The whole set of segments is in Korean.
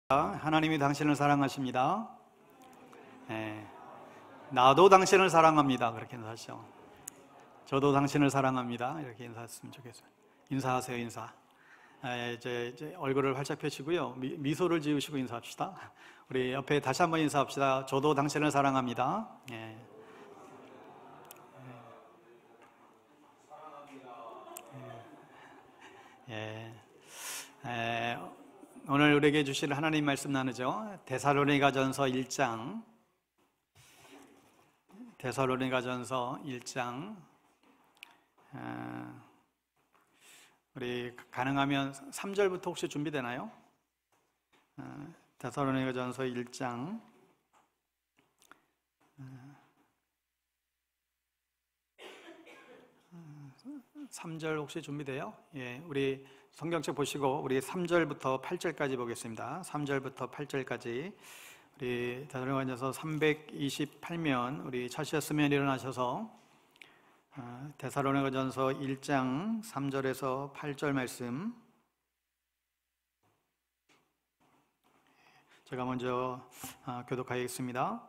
하나님이 당신을 사랑하십니다. 나도 당신을 사랑합니다. 그렇게 인사하시죠. 저도 당신을 사랑합니다. 이렇게 인사했으면 좋겠어요. 인사하세요. 인사. 이제 얼굴을 활짝 펴시고요. 미소를 지으시고 인사합시다. 우리 옆에 다시 한번 인사합시다. 저도 당신을 사랑합니다. 오늘 우리에게 주실 하나님 말씀 나누죠. 데살로니가전서 1장. 데살로니가전서 1장. 우리 가능하면 3절부터 혹시 준비되나요? 데살로니가전서 1장. 3절 혹시 준비돼요? 예, 우리 성경책 보시고 우리 3절부터 8절까지 보겠습니다. 3절부터 8절까지 우리 데살로니가전서 328면 우리 찾으셨으면 일어나셔서 데살로니가전서 1장 3절에서 8절 말씀 제가 먼저 교독하겠습니다.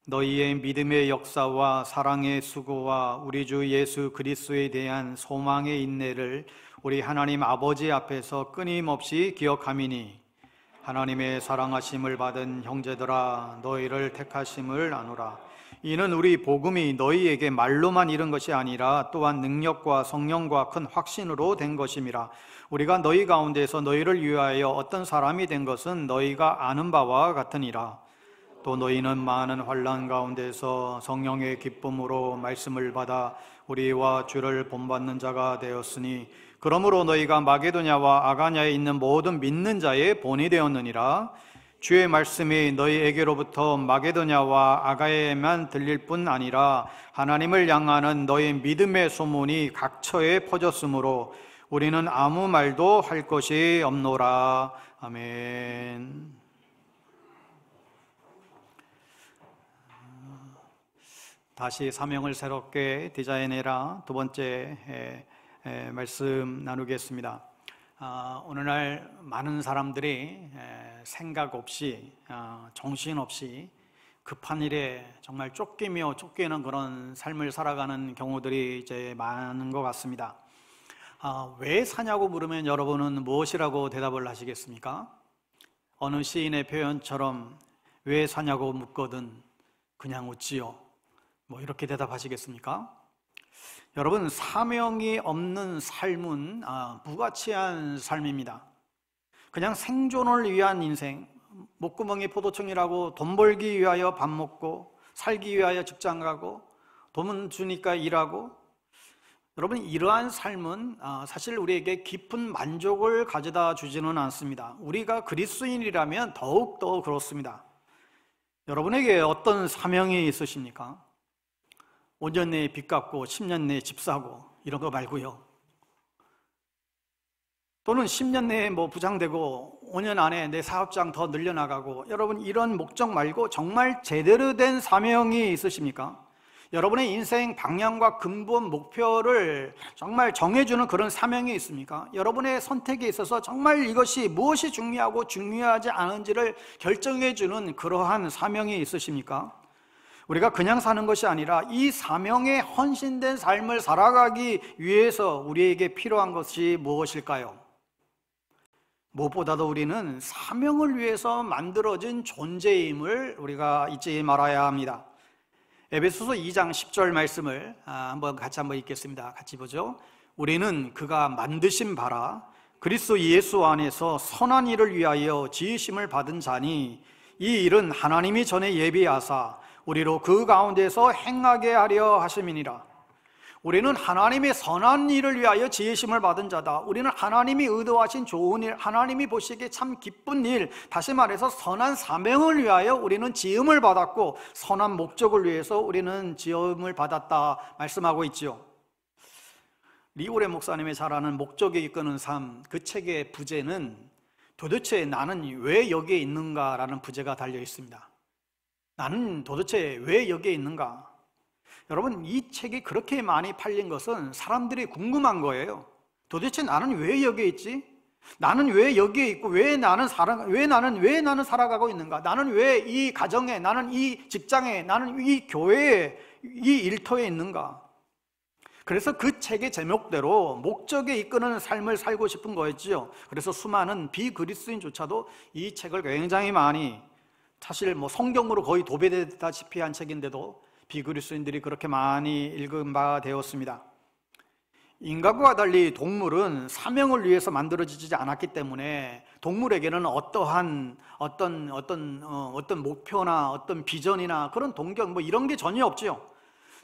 너희의 믿음의 역사와 사랑의 수고와 우리 주 예수 그리스도에 대한 소망의 인내를 우리 하나님 아버지 앞에서 끊임없이 기억함이니 하나님의 사랑하심을 받은 형제들아 너희를 택하심을 아노라. 이는 우리 복음이 너희에게 말로만 이른 것이 아니라 또한 능력과 성령과 큰 확신으로 된 것임이라. 우리가 너희 가운데서 너희를 위하여 어떤 사람이 된 것은 너희가 아는 바와 같으니라. 또 너희는 많은 환난 가운데서 성령의 기쁨으로 말씀을 받아 우리와 주를 본받는 자가 되었으니 그러므로 너희가 마게도냐와 아가냐에 있는 모든 믿는 자의 본이 되었느니라. 주의 말씀이 너희에게로부터 마게도냐와 아가야에만 들릴 뿐 아니라 하나님을 향하는 너희 믿음의 소문이 각처에 퍼졌으므로 우리는 아무 말도 할 것이 없노라. 아멘. 다시 사명을 새롭게 디자인해라. 두 번째 말씀 나누겠습니다. 오늘날 많은 사람들이 생각 없이 정신없이 급한 일에 정말 쫓기며 쫓기는 그런 삶을 살아가는 경우들이 이제 많은 것 같습니다. 왜 사냐고 물으면 여러분은 무엇이라고 대답을 하시겠습니까? 어느 시인의 표현처럼 왜 사냐고 묻거든 그냥 웃지요. 뭐 이렇게 대답하시겠습니까? 여러분, 사명이 없는 삶은 무가치한 삶입니다. 그냥 생존을 위한 인생, 목구멍이 포도청이라고 돈 벌기 위하여 밥 먹고 살기 위하여 직장 가고 돈 주니까 일하고, 여러분 이러한 삶은 사실 우리에게 깊은 만족을 가져다 주지는 않습니다. 우리가 그리스도인이라면 더욱더 그렇습니다. 여러분에게 어떤 사명이 있으십니까? 5년 내에 빚 갚고 10년 내에 집 사고 이런 거 말고요. 또는 10년 내에 뭐 부장되고 5년 안에 내 사업장 더 늘려나가고, 여러분 이런 목적 말고 정말 제대로 된 사명이 있으십니까? 여러분의 인생 방향과 근본 목표를 정말 정해주는 그런 사명이 있습니까? 여러분의 선택에 있어서 정말 이것이 무엇이 중요하고 중요하지 않은지를 결정해주는 그러한 사명이 있으십니까? 우리가 그냥 사는 것이 아니라 이 사명에 헌신된 삶을 살아가기 위해서 우리에게 필요한 것이 무엇일까요? 무엇보다도 우리는 사명을 위해서 만들어진 존재임을 우리가 잊지 말아야 합니다. 에베소서 2장 10절 말씀을 같이 한번 읽겠습니다. 같이 보죠. 우리는 그가 만드신 바라 그리스도 예수 안에서 선한 일을 위하여 지으심을 받은 자니 이 일은 하나님이 전에 예비하사 우리로 그 가운데서 행하게 하려 하심이니라. 우리는 하나님의 선한 일을 위하여 지으심을 받은 자다. 우리는 하나님이 의도하신 좋은 일, 하나님이 보시기에 참 기쁜 일, 다시 말해서 선한 사명을 위하여 우리는 지음을 받았고 선한 목적을 위해서 우리는 지음을 받았다 말씀하고 있지요. 리오레 목사님의 잘 아는 목적이 이끄는 삶, 그 책의 부제는 도대체 나는 왜 여기에 있는가라는 부제가 달려 있습니다. 나는 도대체 왜 여기에 있는가? 여러분, 이 책이 그렇게 많이 팔린 것은 사람들이 궁금한 거예요. 도대체 나는 왜 여기에 있지? 나는 왜 여기에 있고 왜 나는 살아가고 있는가? 나는 왜 이 가정에, 나는 이 직장에, 나는 이 교회에, 이 일터에 있는가? 그래서 그 책의 제목대로 목적에 이끄는 삶을 살고 싶은 거였지요. 그래서 수많은 비그리스도인조차도 이 책을 굉장히 많이, 사실 성경으로 거의 도배되다시피 한 책인데도 비그리스도인들이 그렇게 많이 읽은 바가 되었습니다. 인간과 달리 동물은 사명을 위해서 만들어지지 않았기 때문에 동물에게는 어떤 목표나 어떤 비전이나 그런 동경 이런 게 전혀 없지요.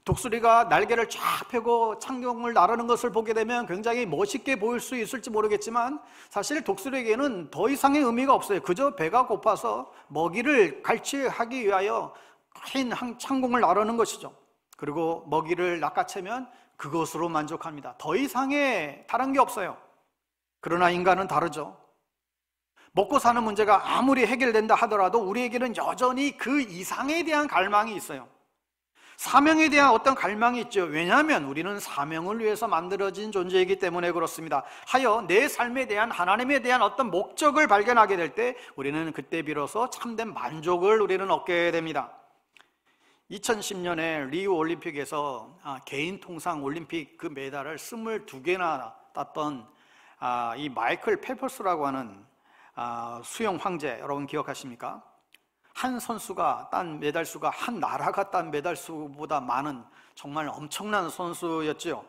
독수리가 날개를 쫙 펴고 창경을 나르는 것을 보게 되면 굉장히 멋있게 보일 수 있을지 모르겠지만 사실 독수리에게는 더 이상의 의미가 없어요. 그저 배가 고파서 먹이를 갈취하기 위하여 긴 창공을 나르는 것이죠. 그리고 먹이를 낚아채면 그것으로 만족합니다. 더 이상의 다른 게 없어요. 그러나 인간은 다르죠. 먹고 사는 문제가 아무리 해결된다 하더라도 우리에게는 여전히 그 이상에 대한 갈망이 있어요. 사명에 대한 어떤 갈망이 있죠. 왜냐하면 우리는 사명을 위해서 만들어진 존재이기 때문에 그렇습니다. 하여 내 삶에 대한, 하나님에 대한 어떤 목적을 발견하게 될 때 우리는 그때 비로소 참된 만족을 우리는 얻게 됩니다. 2010년에 리우 올림픽에서 개인 통상 올림픽 그 메달을 22개나 땄던 이 마이클 펠퍼스라고 하는 수영 황제, 여러분 기억하십니까? 한 선수가 딴 메달 수가 한 나라가 딴 메달 수보다 많은 정말 엄청난 선수였지요.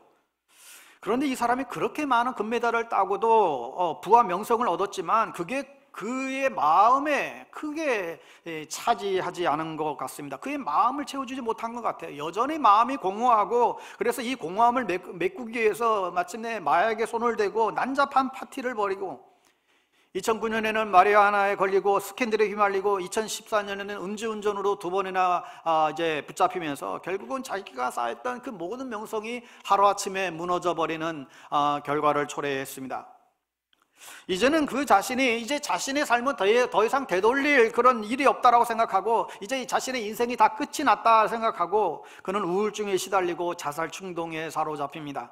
그런데 이 사람이 그렇게 많은 금메달을 따고도 부와 명성을 얻었지만 그게 그의 마음에 크게 차지하지 않은 것 같습니다. 그의 마음을 채워주지 못한 것 같아요. 여전히 마음이 공허하고, 그래서 이 공허함을 메꾸기 위해서 마침내 마약에 손을 대고 난잡한 파티를 벌이고, 2009년에는 마리아나에 걸리고 스캔들에 휘말리고 2014년에는 음주운전으로 2번이나 이제 붙잡히면서 결국은 자기가 쌓였던 그 모든 명성이 하루아침에 무너져버리는 결과를 초래했습니다. 이제는 그 자신이 이제 자신의 삶은 더 이상 되돌릴 그런 일이 없다라고 생각하고 이제 자신의 인생이 다 끝이 났다 생각하고 그는 우울증에 시달리고 자살 충동에 사로잡힙니다.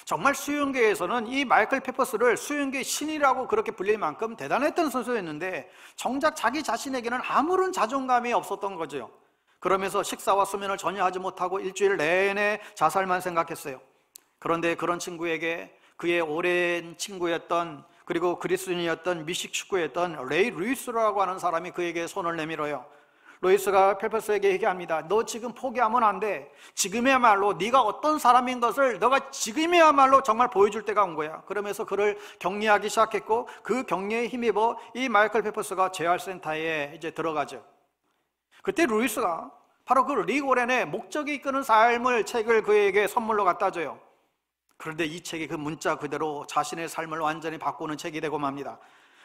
정말 수영계에서는 이 마이클 펠퍼스를 수영계의 신이라고 그렇게 불릴 만큼 대단했던 선수였는데 정작 자기 자신에게는 아무런 자존감이 없었던 거죠. 그러면서 식사와 수면을 전혀 하지 못하고 일주일 내내 자살만 생각했어요. 그런데 그런 친구에게 그의 오랜 친구였던, 그리고 그리스도인이었던 미식 축구였던 레이 루이스라고 하는 사람이 그에게 손을 내밀어요. 루이스가 펠퍼스에게 얘기합니다. 너 지금 포기하면 안 돼. 지금이야말로 네가 어떤 사람인 것을 너가 지금이야말로 정말 보여줄 때가 온 거야. 그러면서 그를 격려하기 시작했고 그 격려에 힘입어 이 마이클 펠퍼스가 재활센터에 이제 들어가죠. 그때 루이스가 바로 그 릭 오렌의 목적이 이끄는 삶을 책을 그에게 선물로 갖다 줘요. 그런데 이 책이 그 문자 그대로 자신의 삶을 완전히 바꾸는 책이 되고 맙니다.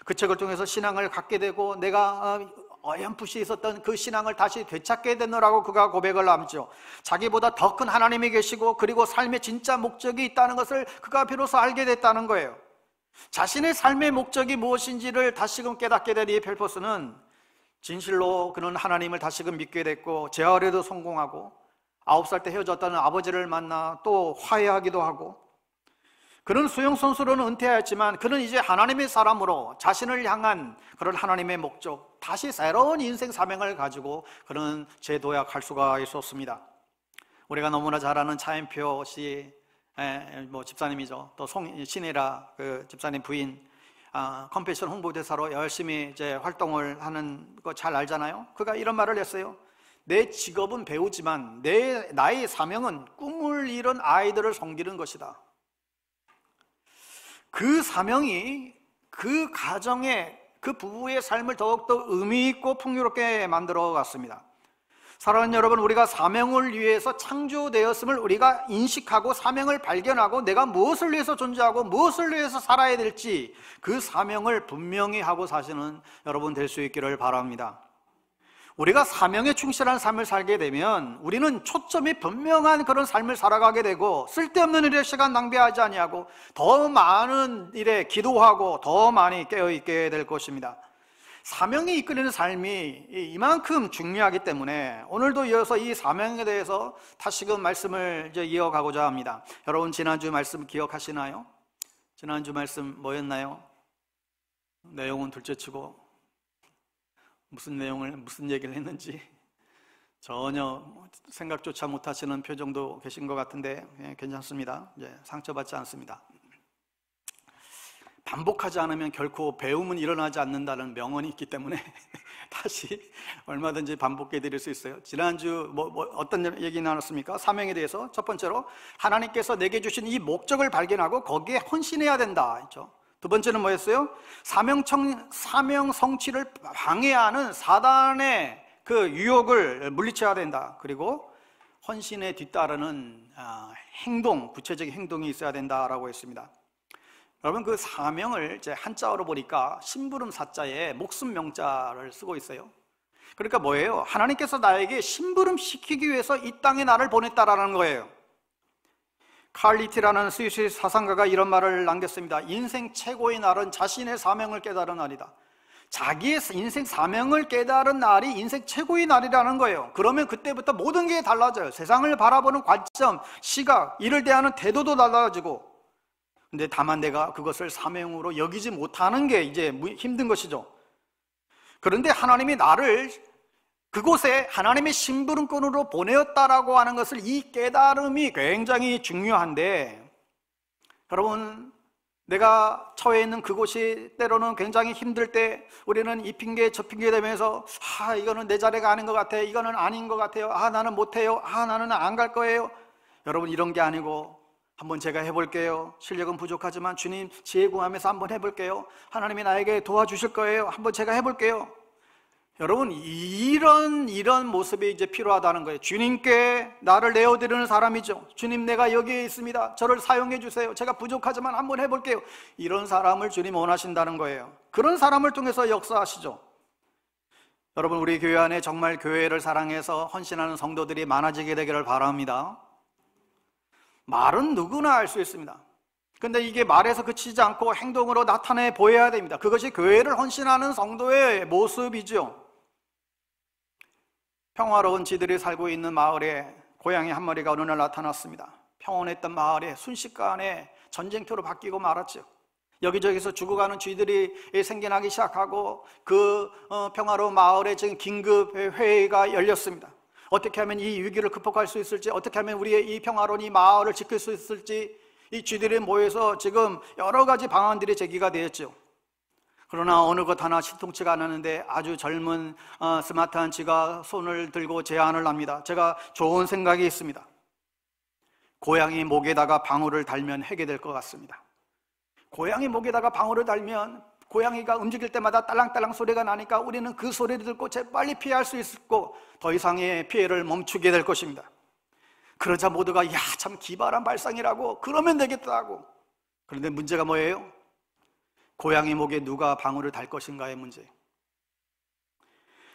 그 책을 통해서 신앙을 갖게 되고 내가 어렴풋이 있었던 그 신앙을 다시 되찾게 되느라고 그가 고백을 하죠. 자기보다 더 큰 하나님이 계시고 그리고 삶의 진짜 목적이 있다는 것을 그가 비로소 알게 됐다는 거예요. 자신의 삶의 목적이 무엇인지를 다시금 깨닫게 된 이 펠퍼스는 진실로 그는 하나님을 다시금 믿게 됐고 재활에도 성공하고 9살 때 헤어졌다는 아버지를 만나 또 화해하기도 하고, 그는 수영선수로는 은퇴하였지만 그는 이제 하나님의 사람으로 자신을 향한 그런 하나님의 목적, 다시 새로운 인생 사명을 가지고 그는 재도약할 수가 있었습니다. 우리가 너무나 잘 아는 차인표 씨, 집사님이죠. 또 신혜라 그 집사님 부인, 컴패션 홍보대사로 열심히 이제 활동을 하는 거 잘 알잖아요. 그가 이런 말을 했어요. 내 직업은 배우지만 나의 사명은 꿈을 이룬 아이들을 섬기는 것이다. 그 사명이 그 가정의, 그 부부의 삶을 더욱더 의미 있고 풍요롭게 만들어 갔습니다. 사랑하는 여러분, 우리가 사명을 위해서 창조되었음을 우리가 인식하고 사명을 발견하고 내가 무엇을 위해서 존재하고 무엇을 위해서 살아야 될지 그 사명을 분명히 하고 사시는 여러분 될 수 있기를 바랍니다. 우리가 사명에 충실한 삶을 살게 되면 우리는 초점이 분명한 그런 삶을 살아가게 되고 쓸데없는 일에 시간 낭비하지 아니하고 더 많은 일에 기도하고 더 많이 깨어있게 될 것입니다. 사명이 이끌리는 삶이 이만큼 중요하기 때문에 오늘도 이어서 이 사명에 대해서 다시금 말씀을 이어가고자 합니다. 여러분 지난주 말씀 기억하시나요? 지난주 말씀 뭐였나요? 내용은 둘째치고 무슨 얘기를 했는지 전혀 생각조차 못하시는 표정도 계신 것 같은데 괜찮습니다. 상처받지 않습니다. 반복하지 않으면 결코 배움은 일어나지 않는다는 명언이 있기 때문에 다시 얼마든지 반복해 드릴 수 있어요. 지난주 어떤 얘기 나눴습니까? 사명에 대해서 첫 번째로 하나님께서 내게 주신 이 목적을 발견하고 거기에 헌신해야 된다 했죠. 두 번째는 뭐였어요? 사명 성취를 방해하는 사단의 그 유혹을 물리쳐야 된다. 그리고 헌신에 뒤따르는 행동, 구체적인 행동이 있어야 된다라고 했습니다. 여러분, 그 사명을 제 한자어로 보니까 심부름 사자에 목숨 명자를 쓰고 있어요. 그러니까 뭐예요? 하나님께서 나에게 심부름 시키기 위해서 이 땅에 나를 보냈다라는 거예요. 칼리티라는 스위스 사상가가 이런 말을 남겼습니다. 인생 최고의 날은 자신의 사명을 깨달은 날이다. 자기의 인생 사명을 깨달은 날이 인생 최고의 날이라는 거예요. 그러면 그때부터 모든 게 달라져요. 세상을 바라보는 관점, 시각, 이를 대하는 태도도 달라지고. 근데 다만 내가 그것을 사명으로 여기지 못하는 게 이제 힘든 것이죠. 그런데 하나님이 나를 그곳에 하나님의 심부름꾼으로 보내었다라고 하는 것을, 이 깨달음이 굉장히 중요한데, 여러분, 내가 처해 있는 그곳이 때로는 굉장히 힘들 때 우리는 이 핑계 저 핑계 대면서 이거는 내 자리가 아닌 것 같아, 이거는 아닌 것 같아요, 나는 못해요, 나는 안 갈 거예요. 여러분, 이런 게 아니고 한번 제가 해볼게요. 실력은 부족하지만 주님 지혜 구하면서 한번 해볼게요. 하나님이 나에게 도와주실 거예요. 한번 제가 해볼게요. 여러분, 이런 모습이 이제 필요하다는 거예요. 주님께 나를 내어드리는 사람이죠. 주님, 내가 여기에 있습니다. 저를 사용해 주세요. 제가 부족하지만 한번 해볼게요. 이런 사람을 주님 원하신다는 거예요. 그런 사람을 통해서 역사하시죠. 여러분, 우리 교회 안에 정말 교회를 사랑해서 헌신하는 성도들이 많아지게 되기를 바랍니다. 말은 누구나 할 수 있습니다. 근데 이게 말에서 그치지 않고 행동으로 나타내 보여야 됩니다. 그것이 교회를 헌신하는 성도의 모습이죠. 평화로운 지들이 살고 있는 마을에 고양이 한 마리가 어느 날 나타났습니다. 평온했던 마을에 순식간에 전쟁터로 바뀌고 말았죠. 여기저기서 죽어가는 쥐들이 생겨나기 시작하고 그 평화로운 마을에 지금 긴급 회의가 열렸습니다. 어떻게 하면 이 위기를 극복할 수 있을지, 어떻게 하면 우리의 이 평화로운 이 마을을 지킬 수 있을지, 이 쥐들이 모여서 지금 여러 가지 방안들이 제기가 되었죠. 그러나 어느 것 하나 신통치가 않았는데 아주 젊은 스마트한 쥐가 손을 들고 제안을 합니다. 제가 좋은 생각이 있습니다. 고양이 목에다가 방울을 달면 해결될 것 같습니다. 고양이 목에다가 방울을 달면 고양이가 움직일 때마다 딸랑딸랑 소리가 나니까 우리는 그 소리를 듣고 재빨리 피할 수 있고 더 이상의 피해를 멈추게 될 것입니다. 그러자 모두가 참 기발한 발상이라고, 그러면 되겠다고. 그런데 문제가 뭐예요? 고양이 목에 누가 방울을 달 것인가의 문제.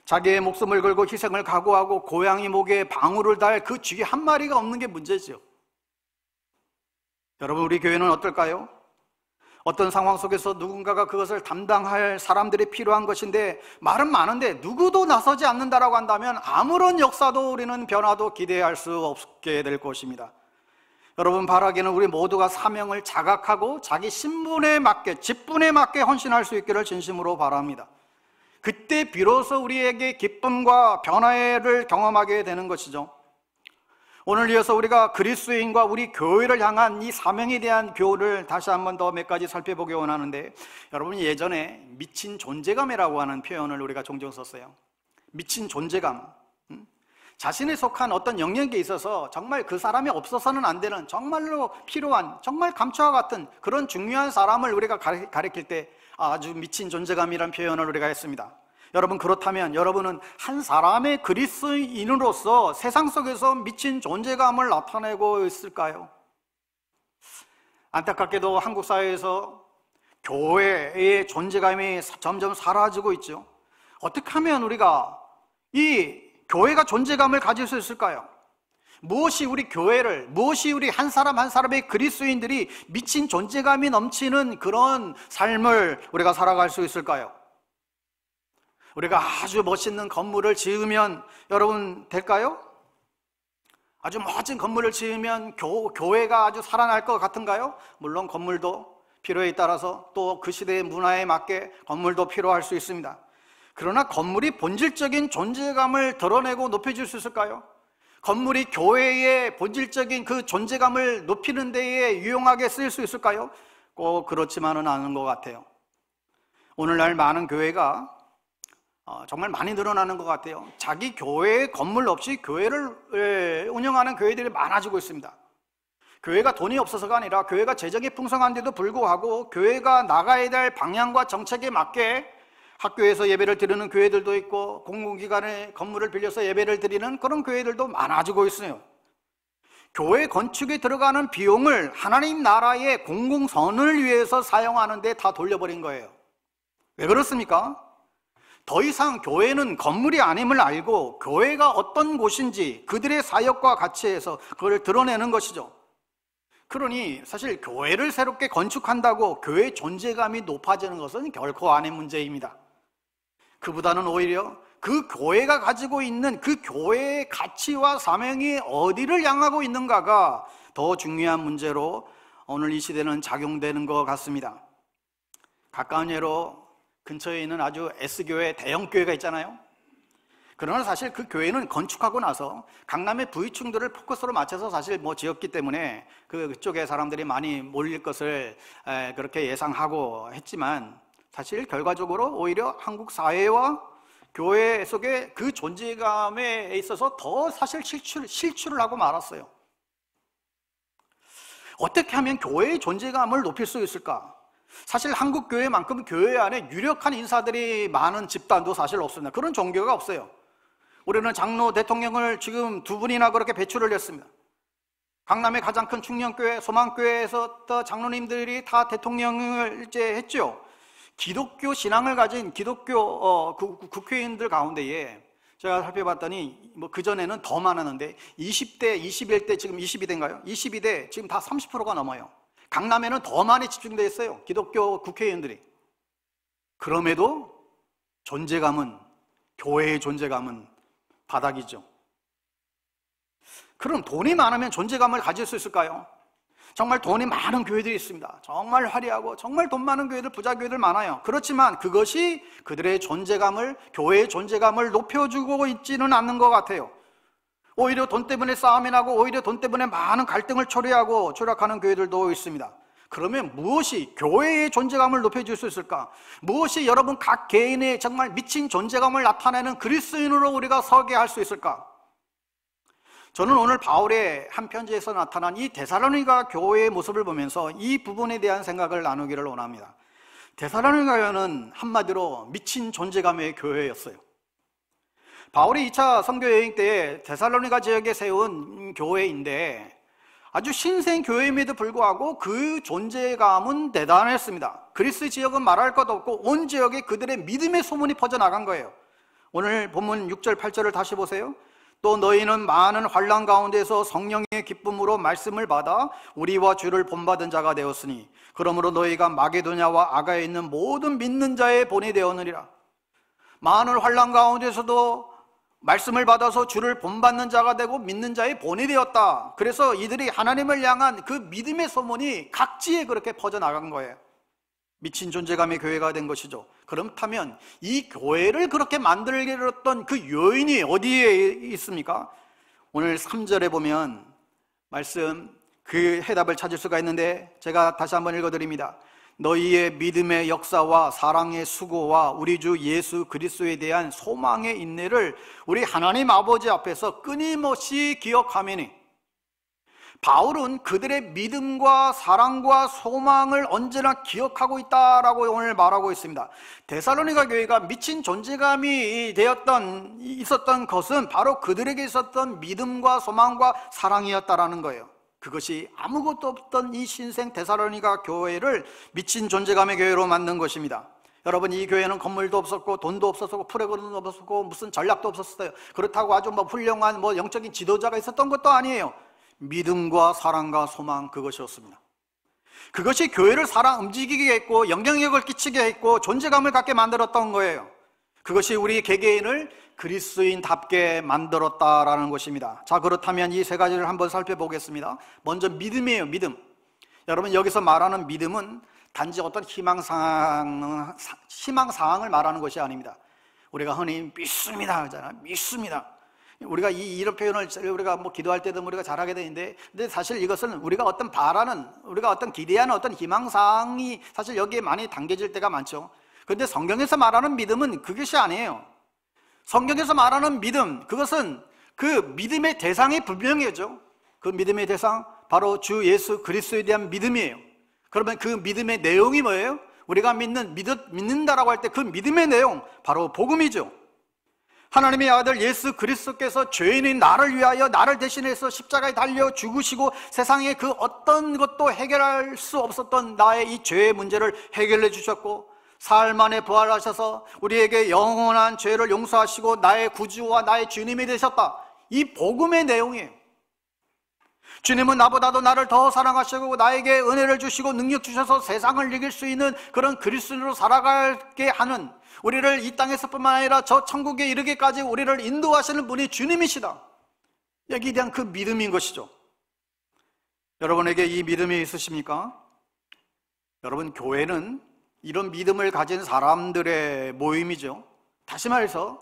자기의 목숨을 걸고 희생을 각오하고 고양이 목에 방울을 달 그 쥐 한 마리가 없는 게 문제죠. 여러분, 우리 교회는 어떨까요? 어떤 상황 속에서 누군가가 그것을 담당할 사람들이 필요한 것인데 말은 많은데 누구도 나서지 않는다라고 한다면 아무런 역사도 우리는 변화도 기대할 수 없게 될 것입니다. 여러분, 바라기는 우리 모두가 사명을 자각하고 자기 신분에 맞게, 직분에 맞게 헌신할 수 있기를 진심으로 바랍니다. 그때 비로소 우리에게 기쁨과 변화를 경험하게 되는 것이죠. 오늘 이어서 우리가 그리스도인과 우리 교회를 향한 이 사명에 대한 교훈을 다시 한 번 더 몇 가지 살펴보기 원하는데, 여러분, 예전에 미친 존재감이라고 하는 표현을 우리가 종종 썼어요. 미친 존재감. 자신에 속한 어떤 영역에 있어서 정말 그 사람이 없어서는 안 되는, 정말로 필요한, 정말 감초와 같은 그런 중요한 사람을 우리가 가리킬 때 아주 미친 존재감이라는 표현을 우리가 했습니다. 여러분, 그렇다면 여러분은 한 사람의 그리스도인으로서 세상 속에서 미친 존재감을 나타내고 있을까요? 안타깝게도 한국 사회에서 교회의 존재감이 점점 사라지고 있죠. 어떻게 하면 우리가 이 교회가 존재감을 가질 수 있을까요? 무엇이 우리 교회를, 무엇이 우리 한 사람 한 사람의 그리스도인들이 미친 존재감이 넘치는 그런 삶을 우리가 살아갈 수 있을까요? 우리가 아주 멋있는 건물을 지으면 여러분 될까요? 아주 멋진 건물을 지으면 교회가 아주 살아날 것 같은가요? 물론 건물도 필요에 따라서 또 그 시대의 문화에 맞게 건물도 필요할 수 있습니다. 그러나 건물이 본질적인 존재감을 드러내고 높여줄 수 있을까요? 건물이 교회의 본질적인 그 존재감을 높이는 데에 유용하게 쓰일 수 있을까요? 꼭 그렇지만은 않은 것 같아요. 오늘날 많은 교회가 정말 많이 늘어나는 것 같아요. 자기 교회의 건물 없이 교회를 운영하는 교회들이 많아지고 있습니다. 교회가 돈이 없어서가 아니라 교회가 재정이 풍성한데도 불구하고 교회가 나가야 될 방향과 정책에 맞게 학교에서 예배를 드리는 교회들도 있고 공공기관의 건물을 빌려서 예배를 드리는 그런 교회들도 많아지고 있어요. 교회 건축에 들어가는 비용을 하나님 나라의 공공선을 위해서 사용하는 데 다 돌려버린 거예요. 왜 그렇습니까? 더 이상 교회는 건물이 아님을 알고 교회가 어떤 곳인지 그들의 사역과 가치에서 그걸 드러내는 것이죠. 그러니 사실 교회를 새롭게 건축한다고 교회의 존재감이 높아지는 것은 결코 아닌 문제입니다. 그보다는 오히려 그 교회가 가지고 있는 그 교회의 가치와 사명이 어디를 향하고 있는가가 더 중요한 문제로 오늘 이 시대는 작용되는 것 같습니다. 가까운 예로 근처에 있는 아주 S교회 대형교회가 있잖아요. 그러나 사실 그 교회는 건축하고 나서 강남의 부유층들을 포커스로 맞춰서 사실 지었기 때문에 그쪽에 사람들이 많이 몰릴 것을 그렇게 예상하고 했지만 사실 결과적으로 오히려 한국 사회와 교회 속의 그 존재감에 있어서 더 사실 실추를 하고 말았어요. 어떻게 하면 교회의 존재감을 높일 수 있을까? 사실 한국 교회만큼 교회 안에 유력한 인사들이 많은 집단도 사실 없습니다. 그런 종교가 없어요. 우리는 장로 대통령을 지금 2분이나 그렇게 배출을 했습니다. 강남의 가장 큰 충령교회, 소망교회에서 장로님들이 다 대통령을 이제 했죠. 기독교 신앙을 가진 기독교 국회의원들 가운데에 제가 살펴봤더니 그전에는 더 많았는데 20대, 21대, 지금 22대인가요? 22대 지금 다 30%가 넘어요. 강남에는 더 많이 집중되어 있어요. 기독교 국회의원들이. 그럼에도 존재감은, 교회의 존재감은 바닥이죠. 그럼 돈이 많으면 존재감을 가질 수 있을까요? 정말 돈이 많은 교회들이 있습니다. 정말 화려하고 정말 돈 많은 교회들, 부자 교회들 많아요. 그렇지만 그것이 그들의 존재감을, 교회의 존재감을 높여주고 있지는 않는 것 같아요. 오히려 돈 때문에 싸움이 나고 오히려 돈 때문에 많은 갈등을 초래하고 추락하는 교회들도 있습니다. 그러면 무엇이 교회의 존재감을 높여줄 수 있을까? 무엇이 여러분 각 개인의 정말 미친 존재감을 나타내는 그리스도인으로 우리가 서게 할 수 있을까? 저는 오늘 바울의 한 편지에서 나타난 이 데살로니가 교회의 모습을 보면서 이 부분에 대한 생각을 나누기를 원합니다. 데살로니가 교회는 한마디로 미친 존재감의 교회였어요. 바울이 2차 선교 여행 때 데살로니가 지역에 세운 교회인데 아주 신생 교회임에도 불구하고 그 존재감은 대단했습니다. 그리스 지역은 말할 것 없고 온 지역에 그들의 믿음의 소문이 퍼져나간 거예요. 오늘 본문 6절 8절을 다시 보세요. 또 너희는 많은 환난 가운데서 성령의 기쁨으로 말씀을 받아 우리와 주를 본받은 자가 되었으니 그러므로 너희가 마게도냐와 아가에 있는 모든 믿는 자의 본이 되었느니라. 많은 환난 가운데서도 말씀을 받아서 주를 본받는 자가 되고 믿는 자의 본이 되었다. 그래서 이들이 하나님을 향한 그 믿음의 소문이 각지에 그렇게 퍼져나간 거예요. 미친 존재감의 교회가 된 것이죠. 그렇다면 이 교회를 그렇게 만들었던 그 요인이 어디에 있습니까? 오늘 3절에 보면 말씀 그 해답을 찾을 수가 있는데 제가 다시 한번 읽어드립니다. 너희의 믿음의 역사와 사랑의 수고와 우리 주 예수 그리스도에 대한 소망의 인내를 우리 하나님 아버지 앞에서 끊임없이 기억하매니. 바울은 그들의 믿음과 사랑과 소망을 언제나 기억하고 있다라고 오늘 말하고 있습니다. 데살로니가 교회가 미친 존재감이 있었던 것은 바로 그들에게 있었던 믿음과 소망과 사랑이었다라는 거예요. 그것이 아무것도 없던 이 신생 데살로니가 교회를 미친 존재감의 교회로 만든 것입니다. 여러분, 이 교회는 건물도 없었고 돈도 없었고 프로그램도 없었고 무슨 전략도 없었어요. 그렇다고 아주 훌륭한 영적인 지도자가 있었던 것도 아니에요. 믿음과 사랑과 소망, 그것이었습니다. 그것이 교회를 움직이게 했고 영향력을 끼치게 했고 존재감을 갖게 만들었던 거예요. 그것이 우리 개개인을 그리스도인답게 만들었다라는 것입니다. 자, 그렇다면 이 세 가지를 한번 살펴보겠습니다. 먼저 믿음이에요. 믿음. 여러분, 여기서 말하는 믿음은 단지 어떤 희망사항을 말하는 것이 아닙니다. 우리가 흔히 믿습니다 하잖아요. 믿습니다. 우리가 이런 표현을 우리가 기도할 때도 우리가 잘하게 되는데, 근데 사실 이것은 우리가 어떤 바라는, 우리가 어떤 기대하는 어떤 희망사항이 사실 여기에 많이 담겨질 때가 많죠. 그런데 성경에서 말하는 믿음은 그것이 아니에요. 성경에서 말하는 믿음, 그것은 그 믿음의 대상이 분명해져. 그 믿음의 대상, 바로 주 예수 그리스도에 대한 믿음이에요. 그러면 그 믿음의 내용이 뭐예요? 우리가 믿는다라고 할 때 그 믿음의 내용, 바로 복음이죠. 하나님의 아들 예수 그리스도께서 죄인인 나를 위하여 나를 대신해서 십자가에 달려 죽으시고 세상의 그 어떤 것도 해결할 수 없었던 나의 이 죄의 문제를 해결해 주셨고, 사흘 만에 부활하셔서 우리에게 영원한 죄를 용서하시고 나의 구주와 나의 주님이 되셨다. 이 복음의 내용이에요. 주님은 나보다도 나를 더 사랑하시고 나에게 은혜를 주시고 능력 주셔서 세상을 이길 수 있는 그런 그리스도인으로 살아가게 하는, 우리를 이 땅에서뿐만 아니라 저 천국에 이르기까지 우리를 인도하시는 분이 주님이시다. 여기에 대한 그 믿음인 것이죠. 여러분에게 이 믿음이 있으십니까? 여러분, 교회는 이런 믿음을 가진 사람들의 모임이죠. 다시 말해서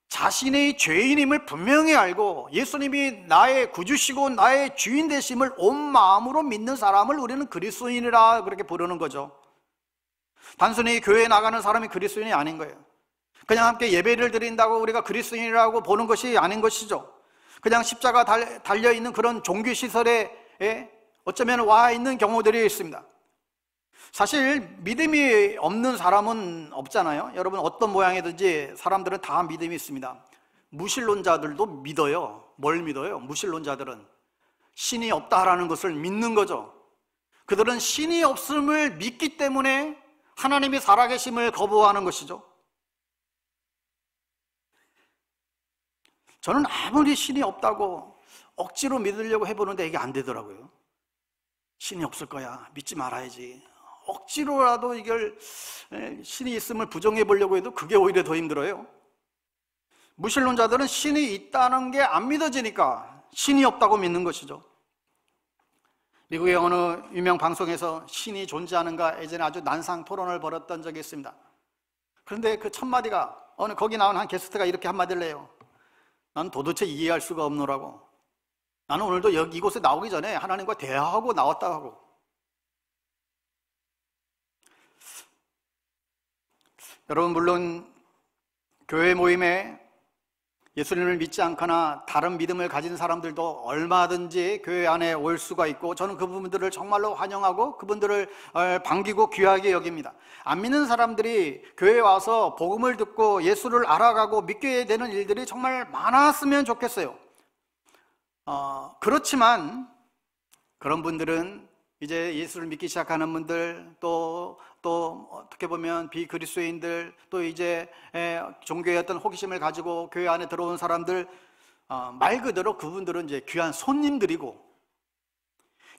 자신의 죄인임을 분명히 알고 예수님이 나의 구주시고 나의 주인 되심을 온 마음으로 믿는 사람을 우리는 그리스도인이라 그렇게 부르는 거죠. 단순히 교회에 나가는 사람이 그리스도인이 아닌 거예요. 그냥 함께 예배를 드린다고 우리가 그리스도인이라고 보는 것이 아닌 것이죠. 그냥 십자가 달려있는 그런 종교시설에 어쩌면 와 있는 경우들이 있습니다. 사실 믿음이 없는 사람은 없잖아요. 여러분, 어떤 모양이든지 사람들은 다 믿음이 있습니다. 무신론자들도 믿어요. 뭘 믿어요? 무신론자들은 신이 없다라는 것을 믿는 거죠. 그들은 신이 없음을 믿기 때문에 하나님이 살아계심을 거부하는 것이죠. 저는 아무리 신이 없다고 억지로 믿으려고 해보는데 이게 안 되더라고요. 신이 없을 거야, 믿지 말아야지. 억지로라도 이걸 신이 있음을 부정해 보려고 해도 그게 오히려 더 힘들어요. 무신론자들은 신이 있다는 게 안 믿어지니까 신이 없다고 믿는 것이죠. 미국의 어느 유명 방송에서 신이 존재하는가 예전에 아주 난상 토론을 벌였던 적이 있습니다. 그런데 그 첫 마디가, 거기 나온 한 게스트가 이렇게 한마디를 해요. 난 도대체 이해할 수가 없노라고. 나는 오늘도 이곳에 나오기 전에 하나님과 대화하고 나왔다 하고. 여러분, 물론 교회 모임에 예수님을 믿지 않거나 다른 믿음을 가진 사람들도 얼마든지 교회 안에 올 수가 있고, 저는 그 부분들을 정말로 환영하고 그분들을 반기고 귀하게 여깁니다. 안 믿는 사람들이 교회에 와서 복음을 듣고 예수를 알아가고 믿게 되는 일들이 정말 많았으면 좋겠어요. 그렇지만 그런 분들은 이제 예수를 믿기 시작하는 분들, 또 어떻게 보면 비그리스도인들, 또 이제 종교의 어떤 호기심을 가지고 교회 안에 들어온 사람들, 말 그대로 그분들은 이제 귀한 손님들이고,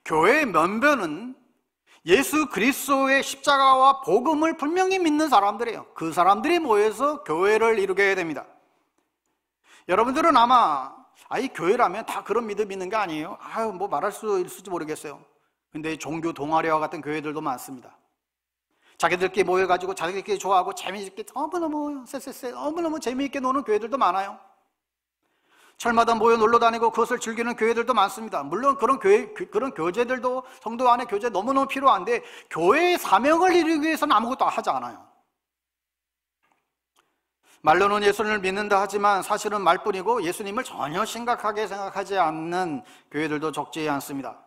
교회의 면배는 예수 그리스도의 십자가와 복음을 분명히 믿는 사람들이에요. 그 사람들이 모여서 교회를 이루게 됩니다. 여러분들은 아마 이 교회라면 다 그런 믿음 있는 게 아니에요. 뭐 말할 수 있을지 모르겠어요. 근데 종교 동아리와 같은 교회들도 많습니다. 자기들끼리 모여가지고 자기들끼리 좋아하고 재미있게 너무너무 재미있게 노는 교회들도 많아요. 철마다 모여 놀러 다니고 그것을 즐기는 교회들도 많습니다. 물론 그런 교제들도 성도 안에 교제 너무너무 필요한데, 교회의 사명을 이루기 위해서는 아무것도 하지 않아요. 말로는 예수님을 믿는다 하지만 사실은 말뿐이고 예수님을 전혀 심각하게 생각하지 않는 교회들도 적지 않습니다.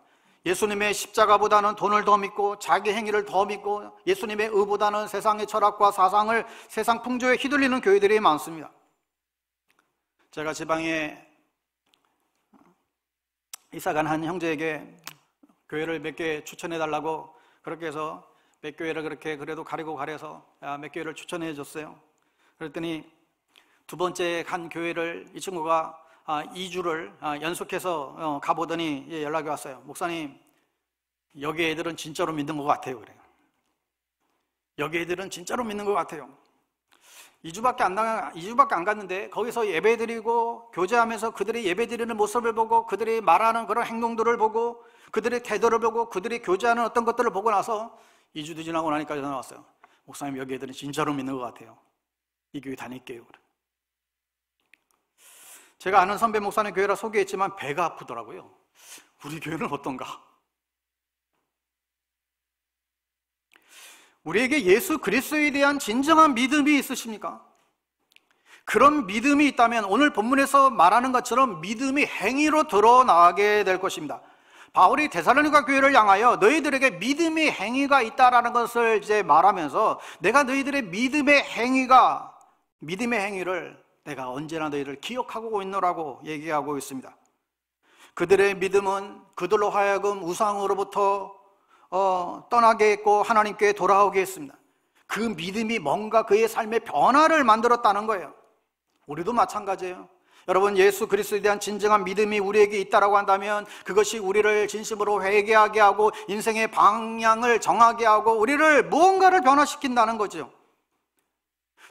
예수님의 십자가보다는 돈을 더 믿고 자기 행위를 더 믿고 예수님의 의보다는 세상의 철학과 사상을, 세상 풍조에 휘둘리는 교회들이 많습니다. 제가 지방에 이사간 한 형제에게 교회를 몇 개 추천해 달라고 그렇게 해서 몇 교회를 그렇게 그래도 가려서 몇 교회를 추천해 줬어요. 그랬더니 두 번째 간 교회를 이 친구가 2주를 연속해서 가보더니 연락이 왔어요. 목사님, 여기 애들은 진짜로 믿는 것 같아요. 그래요. 여기 애들은 진짜로 믿는 것 같아요. 2주밖에 안 갔는데 거기서 예배드리고 교제하면서 그들이 예배드리는 모습을 보고 그들이 말하는 그런 행동들을 보고 그들의 태도를 보고 그들이 교제하는 어떤 것들을 보고 나서 2주도 지나고 나니까 전화 왔어요. 목사님, 여기 애들은 진짜로 믿는 것 같아요. 이 교회 다닐게요. 제가 아는 선배 목사님 교회라 소개했지만 배가 아프더라고요. 우리 교회는 어떤가? 우리에게 예수 그리스도에 대한 진정한 믿음이 있으십니까? 그런 믿음이 있다면 오늘 본문에서 말하는 것처럼 믿음이 행위로 드러나게 될 것입니다. 바울이 데살로니가 교회를 향하여 너희들에게 믿음의 행위가 있다라는 것을 이제 말하면서 내가 너희들의 믿음의 행위를 내가 언제나 너희를 기억하고 있노라고 얘기하고 있습니다. 그들의 믿음은 그들로 하여금 우상으로부터 떠나게 했고 하나님께 돌아오게 했습니다. 그 믿음이 뭔가 그의 삶의 변화를 만들었다는 거예요. 우리도 마찬가지예요. 여러분, 예수 그리스도에 대한 진정한 믿음이 우리에게 있다라고 한다면 그것이 우리를 진심으로 회개하게 하고 인생의 방향을 정하게 하고 우리를 무언가를 변화시킨다는 거죠.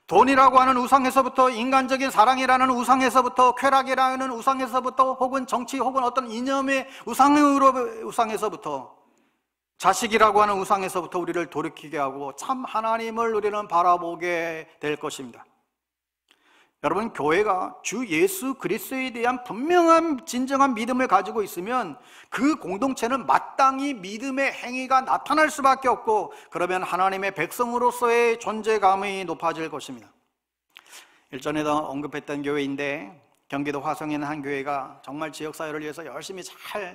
돈이라고 하는 우상에서부터, 인간적인 사랑이라는 우상에서부터, 쾌락이라는 우상에서부터, 혹은 정치 혹은 어떤 이념의 우상에서부터, 자식이라고 하는 우상에서부터 우리를 돌이키게 하고 참 하나님을 우리는 바라보게 될 것입니다. 여러분, 교회가 주 예수 그리스도에 대한 분명한 진정한 믿음을 가지고 있으면 그 공동체는 마땅히 믿음의 행위가 나타날 수밖에 없고, 그러면 하나님의 백성으로서의 존재감이 높아질 것입니다. 일전에도 언급했던 교회인데, 경기도 화성에 있는 한 교회가 정말 지역사회를 위해서 열심히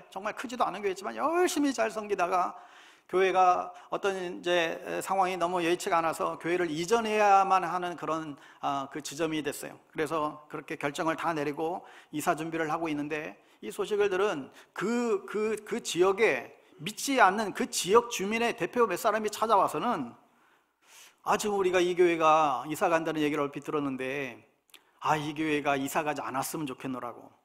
정말 크지도 않은 교회지만 열심히 잘 섬기다가 교회가 어떤 이제 상황이 너무 여의치가 않아서 교회를 이전해야만 하는 그런 그 지점이 됐어요. 그래서 그렇게 결정을 다 내리고 이사 준비를 하고 있는데, 이 소식을 들은 그 지역에 믿지 않는 그 지역 주민의 대표 몇 사람이 찾아와서는 지금 우리가 이 교회가 이사 간다는 얘기를 얼핏 들었는데 이 교회가 이사 가지 않았으면 좋겠노라고,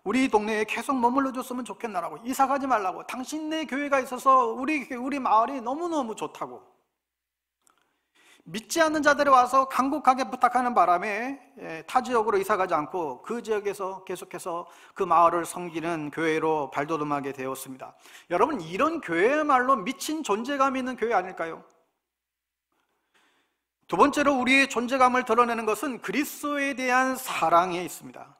우리 동네에 계속 머물러 줬으면 좋겠나라고, 이사 가지 말라고, 당신네 교회가 있어서 우리 마을이 너무너무 좋다고. 믿지 않는 자들이 와서 간곡하게 부탁하는 바람에 타 지역으로 이사 가지 않고 그 지역에서 계속해서 그 마을을 섬기는 교회로 발돋움하게 되었습니다. 여러분, 이런 교회야말로 미친 존재감이 있는 교회 아닐까요? 두 번째로 우리의 존재감을 드러내는 것은 그리스도에 대한 사랑에 있습니다.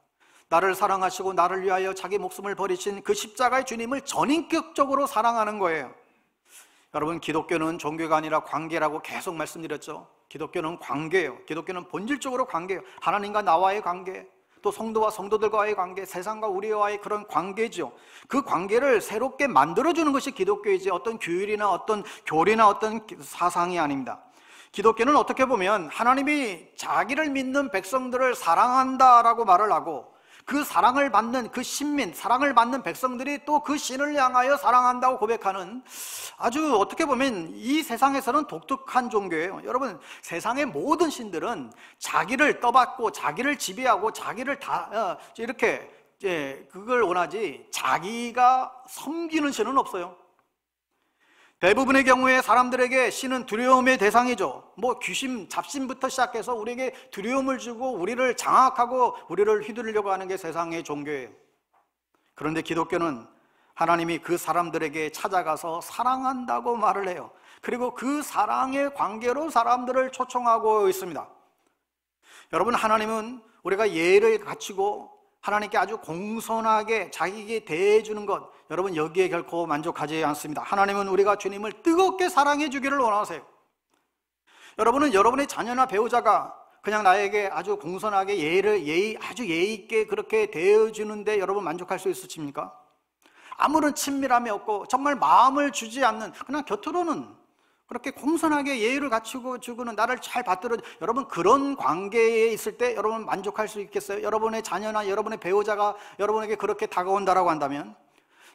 나를 사랑하시고 나를 위하여 자기 목숨을 버리신 그 십자가의 주님을 전인격적으로 사랑하는 거예요. 여러분, 기독교는 종교가 아니라 관계라고 계속 말씀드렸죠. 기독교는 관계예요. 기독교는 본질적으로 관계예요. 하나님과 나와의 관계, 또 성도와 성도들과의 관계, 세상과 우리와의 그런 관계죠. 그 관계를 새롭게 만들어주는 것이 기독교이지 어떤 규율이나 어떤 교리나 어떤 사상이 아닙니다. 기독교는 어떻게 보면 하나님이 자기를 믿는 백성들을 사랑한다라고 말을 하고, 그 사랑을 받는 그 신민, 사랑을 받는 백성들이 또 그 신을 향하여 사랑한다고 고백하는, 아주 어떻게 보면 이 세상에서는 독특한 종교예요. 여러분, 세상의 모든 신들은 자기를 떠받고 자기를 지배하고 자기를 다 이렇게 그걸 원하지 자기가 섬기는 신은 없어요. 대부분의 경우에 사람들에게 신은 두려움의 대상이죠. 귀신, 잡신부터 시작해서 우리에게 두려움을 주고 우리를 장악하고 우리를 휘두르려고 하는 게 세상의 종교예요. 그런데 기독교는 하나님이 그 사람들에게 찾아가서 사랑한다고 말을 해요. 그리고 그 사랑의 관계로 사람들을 초청하고 있습니다. 여러분, 하나님은 우리가 예를 갖추고 하나님께 아주 공손하게 자기에게 대해주는 것, 여러분, 여기에 결코 만족하지 않습니다. 하나님은 우리가 주님을 뜨겁게 사랑해 주기를 원하세요. 여러분은 여러분의 자녀나 배우자가 그냥 나에게 아주 공손하게 아주 예의 있게 그렇게 대해주는데 여러분 만족할 수 있으십니까? 아무런 친밀함이 없고 정말 마음을 주지 않는, 그냥 곁으로는 그렇게 공손하게 예의를 갖추고 주고는 나를 잘 받들어, 여러분, 그런 관계에 있을 때 여러분 만족할 수 있겠어요? 여러분의 자녀나 여러분의 배우자가 여러분에게 그렇게 다가온다라고 한다면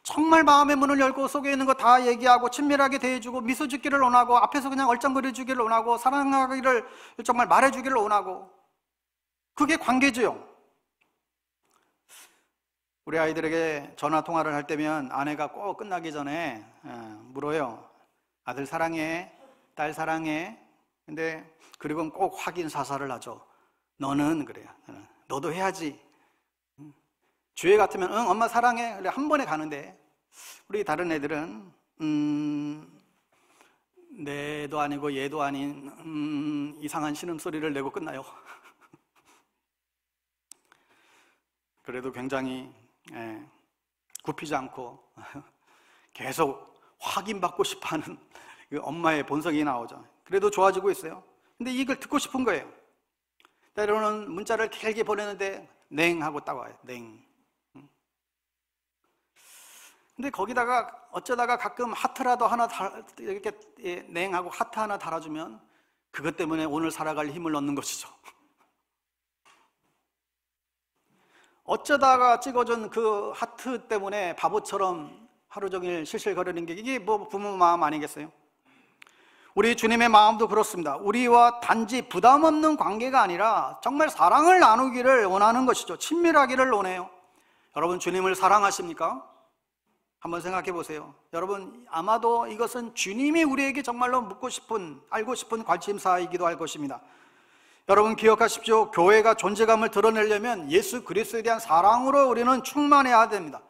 정말 마음의 문을 열고 속에 있는 거 다 얘기하고 친밀하게 대해주고 미소 짓기를 원하고 앞에서 그냥 얼짱거려 주기를 원하고 사랑하기를 정말 말해주기를 원하고, 그게 관계죠. 우리 아이들에게 전화 통화를 할 때면 아내가 꼭 끝나기 전에 물어요. 아들 사랑해, 딸 사랑해. 근데 그리고 꼭 확인 사살을 하죠. 너는 그래요. 너도 해야지. 주에 같으면 응 엄마 사랑해. 그래 한 번에 가는데, 우리 다른 애들은 내도 아니고 얘도 아닌 이상한 신음소리를 내고 끝나요. 그래도 굉장히 굽히지 않고 계속 확인받고 싶어하는 엄마의 본성이 나오죠. 그래도 좋아지고 있어요. 근데 이걸 듣고 싶은 거예요. 때로는 문자를 길게 보내는데 냉 하고 딱 와요. 냉. 근데 거기다가 어쩌다가 가끔 하트라도 하나 이렇게 냉하고 하트 하나 달아주면 그것 때문에 오늘 살아갈 힘을 얻는 것이죠. 어쩌다가 찍어준 그 하트 때문에 바보처럼 하루 종일 실실거리는 게 이게 뭐 부모 마음 아니겠어요? 우리 주님의 마음도 그렇습니다. 우리와 단지 부담 없는 관계가 아니라 정말 사랑을 나누기를 원하는 것이죠. 친밀하기를 원해요. 여러분, 주님을 사랑하십니까? 한번 생각해 보세요. 여러분, 아마도 이것은 주님이 우리에게 정말로 묻고 싶은, 알고 싶은 관심사이기도 할 것입니다. 여러분 기억하십시오. 교회가 존재감을 드러내려면 예수 그리스도에 대한 사랑으로 우리는 충만해야 됩니다.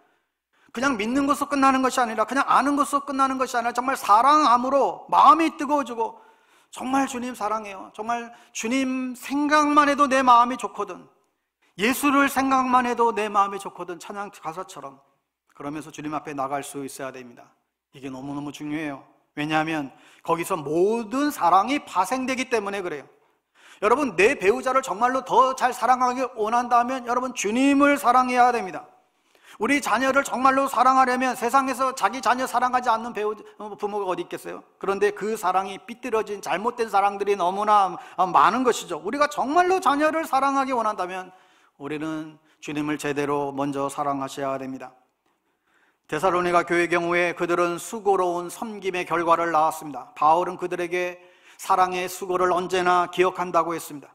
그냥 믿는 것으로 끝나는 것이 아니라, 그냥 아는 것으로 끝나는 것이 아니라 정말 사랑함으로 마음이 뜨거워지고, 정말 주님 사랑해요. 정말 주님 생각만 해도 내 마음이 좋거든. 예수를 생각만 해도 내 마음이 좋거든. 찬양 가사처럼. 그러면서 주님 앞에 나갈 수 있어야 됩니다. 이게 너무너무 중요해요. 왜냐하면 거기서 모든 사랑이 파생되기 때문에 그래요. 여러분, 내 배우자를 정말로 더 잘 사랑하기 원한다면 여러분 주님을 사랑해야 됩니다. 우리 자녀를 정말로 사랑하려면 세상에서 자기 자녀 사랑하지 않는 부모가 어디 있겠어요? 그런데 그 사랑이 삐뚤어진 잘못된 사랑들이 너무나 많은 것이죠. 우리가 정말로 자녀를 사랑하기 원한다면 우리는 주님을 제대로 먼저 사랑하셔야 됩니다. 데살로니가 교회 경우에 그들은 수고로운 섬김의 결과를 낳았습니다. 바울은 그들에게 사랑의 수고를 언제나 기억한다고 했습니다.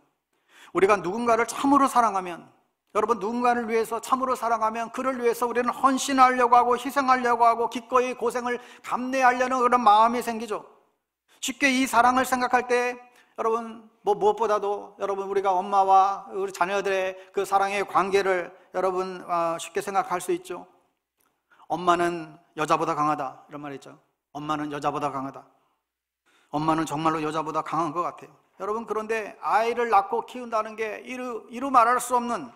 우리가 누군가를 참으로 사랑하면, 여러분 누군가를 위해서 참으로 사랑하면 그를 위해서 우리는 헌신하려고 하고 희생하려고 하고 기꺼이 고생을 감내하려는 그런 마음이 생기죠. 쉽게 이 사랑을 생각할 때 여러분 무엇보다도 여러분 우리가 엄마와 우리 자녀들의 그 사랑의 관계를 여러분 쉽게 생각할 수 있죠. 엄마는 여자보다 강하다 이런 말 있죠. 엄마는 여자보다 강하다. 엄마는 정말로 여자보다 강한 것 같아요. 여러분, 그런데 아이를 낳고 키운다는 게 이루 말할 수 없는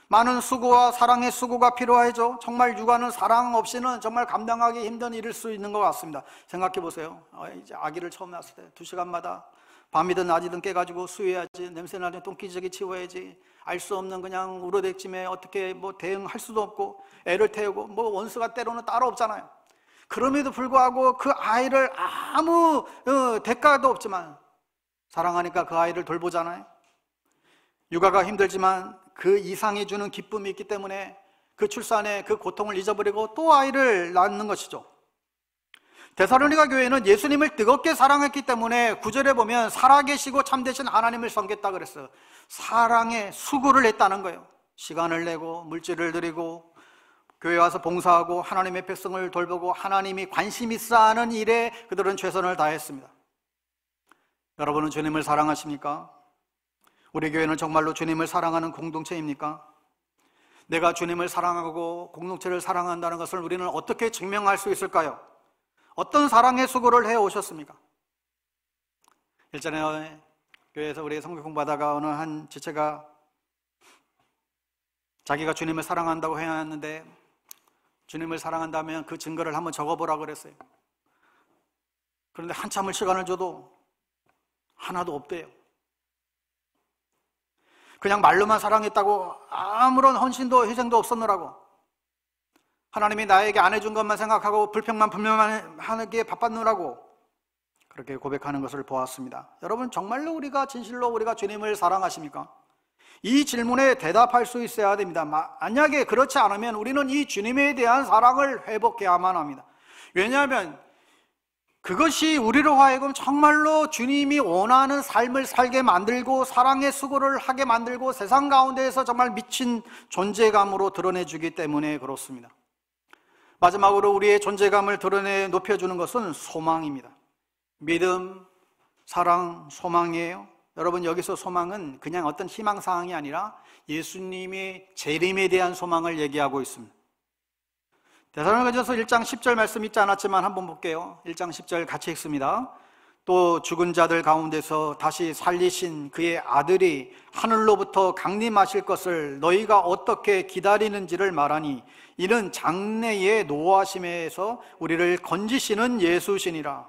많은 수고와 사랑의 수고가 필요하죠. 정말 육아는 사랑 없이는 정말 감당하기 힘든 일일 수 있는 것 같습니다. 생각해 보세요. 이제 아기를 처음 낳았을 때 2시간마다 밤이든 낮이든 깨가지고 수유해야지, 냄새나는 똥기저귀 치워야지, 알 수 없는 그냥 울어댔짐에 어떻게 뭐 대응할 수도 없고, 애를 태우고 뭐 원수가 때로는 따로 없잖아요. 그럼에도 불구하고 그 아이를 아무 대가도 없지만 사랑하니까 그 아이를 돌보잖아요. 육아가 힘들지만 그 이상이 주는 기쁨이 있기 때문에 그 출산의 그 고통을 잊어버리고 또 아이를 낳는 것이죠. 데살로니가 교회는 예수님을 뜨겁게 사랑했기 때문에 9절에 보면 살아계시고 참되신 하나님을 섬겼다 그랬어요. 사랑의 수고를 했다는 거예요. 시간을 내고 물질을 드리고 교회 와서 봉사하고 하나님의 백성을 돌보고 하나님이 관심 있어 하는 일에 그들은 최선을 다했습니다. 여러분은 주님을 사랑하십니까? 우리 교회는 정말로 주님을 사랑하는 공동체입니까? 내가 주님을 사랑하고 공동체를 사랑한다는 것을 우리는 어떻게 증명할 수 있을까요? 어떤 사랑의 수고를 해오셨습니까? 일전에 교회에서 우리 성경 공부하다가 어느 한 지체가 자기가 주님을 사랑한다고 해왔는데 주님을 사랑한다면 그 증거를 한번 적어보라 그랬어요. 그런데 한참을 시간을 줘도 하나도 없대요. 그냥 말로만 사랑했다고 아무런 헌신도 희생도 없었느라고, 하나님이 나에게 안 해준 것만 생각하고 불평만 하기에 바빴느라고 그렇게 고백하는 것을 보았습니다. 여러분, 정말로 우리가 진실로 우리가 주님을 사랑하십니까? 이 질문에 대답할 수 있어야 됩니다. 만약에 그렇지 않으면 우리는 이 주님에 대한 사랑을 회복해야만 합니다. 왜냐하면 그것이 우리로 하여금 정말로 주님이 원하는 삶을 살게 만들고 사랑의 수고를 하게 만들고 세상 가운데에서 정말 미친 존재감으로 드러내주기 때문에 그렇습니다. 마지막으로 우리의 존재감을 드러내 높여주는 것은 소망입니다. 믿음, 사랑, 소망이에요. 여러분, 여기서 소망은 그냥 어떤 희망사항이 아니라 예수님의 재림에 대한 소망을 얘기하고 있습니다. 데살로니가전서 1장 10절 말씀 있지 않았지만 한번 볼게요. 1장 10절 같이 읽습니다. 또 죽은 자들 가운데서 다시 살리신 그의 아들이 하늘로부터 강림하실 것을 너희가 어떻게 기다리는지를 말하니 이는 장래의 노하심에서 우리를 건지시는 예수시니라.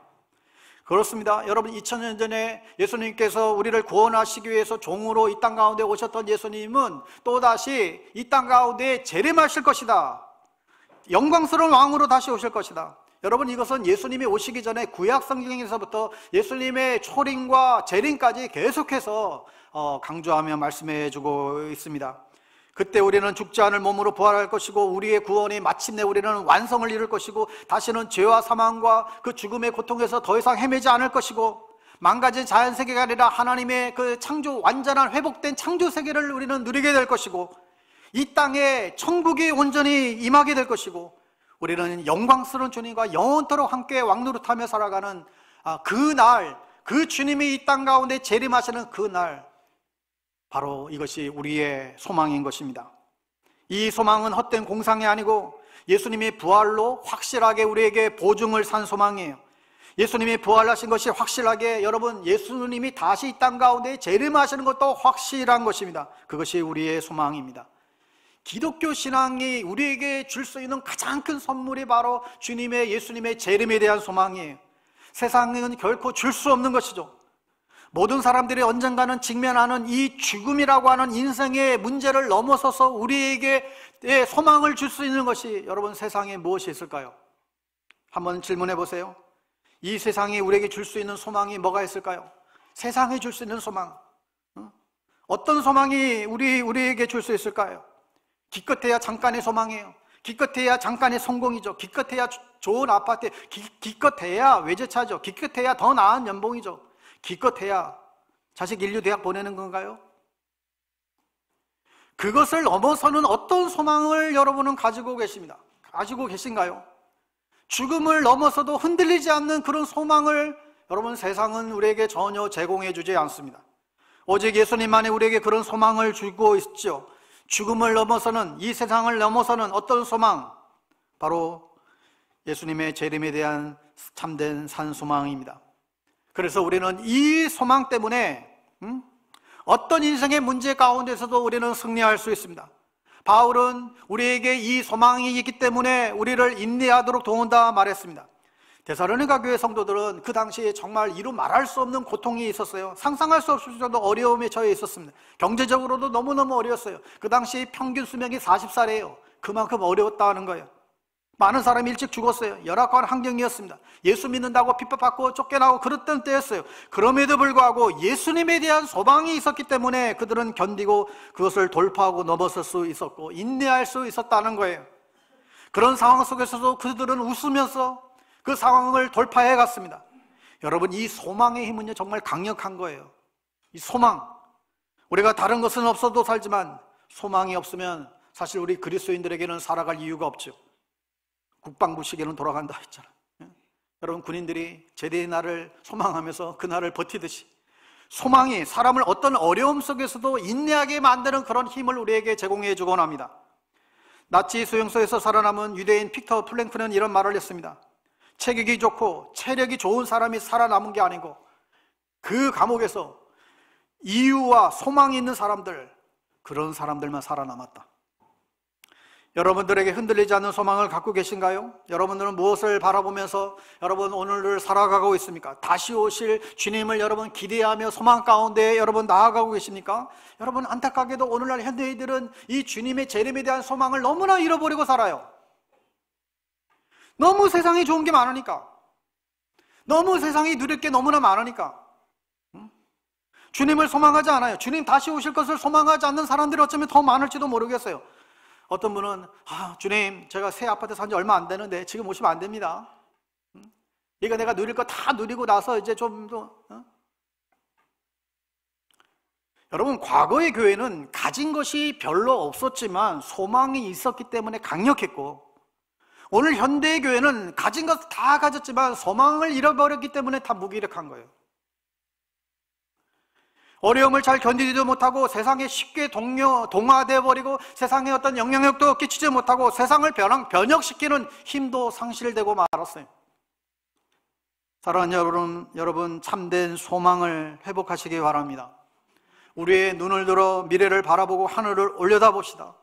그렇습니다. 여러분, 2000년 전에 예수님께서 우리를 구원하시기 위해서 종으로 이 땅 가운데 오셨던 예수님은 또다시 이 땅 가운데 재림하실 것이다. 영광스러운 왕으로 다시 오실 것이다. 여러분, 이것은 예수님이 오시기 전에 구약 성경에서부터 예수님의 초림과 재림까지 계속해서 강조하며 말씀해 주고 있습니다. 그때 우리는 죽지 않을 몸으로 부활할 것이고 우리의 구원이 마침내 우리는 완성을 이룰 것이고 다시는 죄와 사망과 그 죽음의 고통에서 더 이상 헤매지 않을 것이고 망가진 자연세계가 아니라 하나님의 그 창조, 완전한 회복된 창조세계를 우리는 누리게 될 것이고 이 땅에 천국이 온전히 임하게 될 것이고 우리는 영광스러운 주님과 영원토록 함께 왕노릇하며 살아가는 그날, 그 주님이 이 땅 가운데 재림하시는 그날, 바로 이것이 우리의 소망인 것입니다. 이 소망은 헛된 공상이 아니고 예수님이 부활로 확실하게 우리에게 보증을 산 소망이에요. 예수님이 부활하신 것이 확실하게, 여러분, 예수님이 다시 이 땅 가운데 재림하시는 것도 확실한 것입니다. 그것이 우리의 소망입니다. 기독교 신앙이 우리에게 줄 수 있는 가장 큰 선물이 바로 주님의, 예수님의 재림에 대한 소망이에요. 세상은 결코 줄 수 없는 것이죠. 모든 사람들이 언젠가는 직면하는 이 죽음이라고 하는 인생의 문제를 넘어서서 우리에게 소망을 줄 수 있는 것이, 여러분, 세상에 무엇이 있을까요? 한번 질문해 보세요. 이 세상이 우리에게 줄 수 있는 소망이 뭐가 있을까요? 세상에 줄 수 있는 소망, 어떤 소망이 우리에게 줄 수 있을까요? 기껏해야 잠깐의 소망이에요. 기껏해야 잠깐의 성공이죠. 기껏해야 좋은 아파트, 기껏해야 외제차죠. 기껏해야 더 나은 연봉이죠. 기껏해야 자식 인류 대학 보내는 건가요? 그것을 넘어서는 어떤 소망을 여러분은 가지고 계십니다. 가지고 계신가요? 죽음을 넘어서도 흔들리지 않는 그런 소망을 여러분, 세상은 우리에게 전혀 제공해 주지 않습니다. 오직 예수님만이 우리에게 그런 소망을 주고 있죠. 죽음을 넘어서는, 이 세상을 넘어서는 어떤 소망? 바로 예수님의 재림에 대한 참된 산소망입니다. 그래서 우리는 이 소망 때문에 어떤 인생의 문제 가운데서도 우리는 승리할 수 있습니다. 바울은 우리에게 이 소망이 있기 때문에 우리를 인내하도록 도운다 말했습니다. 데살로니가 교회 성도들은 그 당시에 정말 이루 말할 수 없는 고통이 있었어요. 상상할 수 없을 정도 어려움에 처해 있었습니다. 경제적으로도 너무너무 어려웠어요. 그 당시 평균 수명이 40살이에요. 그만큼 어려웠다는 거예요. 많은 사람이 일찍 죽었어요. 열악한 환경이었습니다. 예수 믿는다고 핍박받고 쫓겨나고 그랬던 때였어요. 그럼에도 불구하고 예수님에 대한 소망이 있었기 때문에 그들은 견디고 그것을 돌파하고 넘어설 수 있었고 인내할 수 있었다는 거예요. 그런 상황 속에서도 그들은 웃으면서 그 상황을 돌파해 갔습니다. 여러분, 이 소망의 힘은요 정말 강력한 거예요. 이 소망, 우리가 다른 것은 없어도 살지만 소망이 없으면 사실 우리 그리스도인들에게는 살아갈 이유가 없죠. 국방부 시계는 돌아간다 했잖아요. 여러분, 군인들이 제대의 날을 소망하면서 그 날을 버티듯이 소망이 사람을 어떤 어려움 속에서도 인내하게 만드는 그런 힘을 우리에게 제공해 주곤 합니다. 나치 수용소에서 살아남은 유대인 빅터 플랭크는 이런 말을 했습니다. 체격이 좋고 체력이 좋은 사람이 살아남은 게 아니고 그 감옥에서 이유와 소망이 있는 사람들, 그런 사람들만 살아남았다. 여러분들에게 흔들리지 않는 소망을 갖고 계신가요? 여러분들은 무엇을 바라보면서 여러분 오늘을 살아가고 있습니까? 다시 오실 주님을 여러분 기대하며 소망 가운데 여러분 나아가고 계십니까? 여러분, 안타깝게도 오늘날 현대인들은 이 주님의 재림에 대한 소망을 너무나 잃어버리고 살아요. 너무 세상이 좋은 게 많으니까, 너무 세상이 누릴 게 너무나 많으니까 주님을 소망하지 않아요. 주님 다시 오실 것을 소망하지 않는 사람들이 어쩌면 더 많을지도 모르겠어요. 어떤 분은 주님, 제가 새 아파트 산 지 얼마 안 되는데 지금 오시면 안 됩니다. 이거 내가 누릴 거 다 누리고 나서 이제 좀 더 여러분, 과거의 교회는 가진 것이 별로 없었지만 소망이 있었기 때문에 강력했고, 오늘 현대의 교회는 가진 것 다 가졌지만 소망을 잃어버렸기 때문에 다 무기력한 거예요. 어려움을 잘 견디지도 못하고 세상에 쉽게 동화되어 버리고 세상에 어떤 영향력도 끼치지 못하고 세상을 변혁시키는 힘도 상실되고 말았어요. 사랑하는 여러분, 참된 소망을 회복하시기 바랍니다. 우리의 눈을 들어 미래를 바라보고 하늘을 올려다봅시다.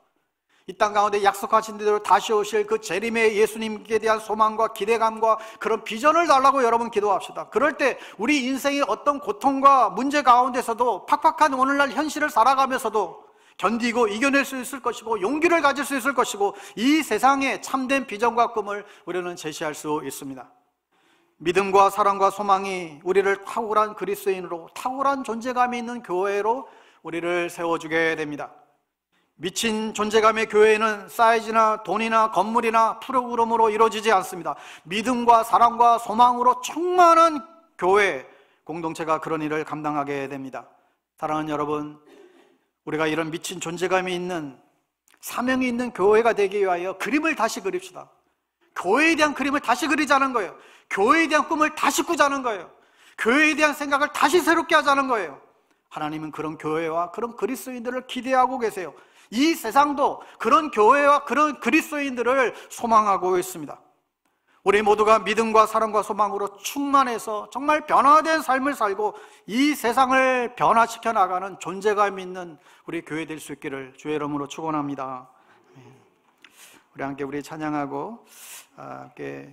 이 땅 가운데 약속하신 대로 다시 오실 그 재림의 예수님께 대한 소망과 기대감과 그런 비전을 달라고 여러분 기도합시다. 그럴 때 우리 인생의 어떤 고통과 문제 가운데서도 팍팍한 오늘날 현실을 살아가면서도 견디고 이겨낼 수 있을 것이고 용기를 가질 수 있을 것이고 이 세상에 참된 비전과 꿈을 우리는 제시할 수 있습니다. 믿음과 사랑과 소망이 우리를 탁월한 그리스도인으로, 탁월한 존재감이 있는 교회로 우리를 세워주게 됩니다. 미친 존재감의 교회는 사이즈나 돈이나 건물이나 프로그램으로 이루어지지 않습니다. 믿음과 사랑과 소망으로 충만한 교회 공동체가 그런 일을 감당하게 됩니다. 사랑하는 여러분, 우리가 이런 미친 존재감이 있는, 사명이 있는 교회가 되기 위하여 그림을 다시 그립시다. 교회에 대한 그림을 다시 그리자는 거예요. 교회에 대한 꿈을 다시 꾸자는 거예요. 교회에 대한 생각을 다시 새롭게 하자는 거예요. 하나님은 그런 교회와 그런 그리스도인들을 기대하고 계세요. 이 세상도 그런 교회와 그런 그리스도인들을 소망하고 있습니다. 우리 모두가 믿음과 사랑과 소망으로 충만해서 정말 변화된 삶을 살고 이 세상을 변화시켜 나가는 존재감 있는 우리 교회 될 수 있기를 주의 이름으로 축원합니다. 우리 함께 우리 찬양하고 함께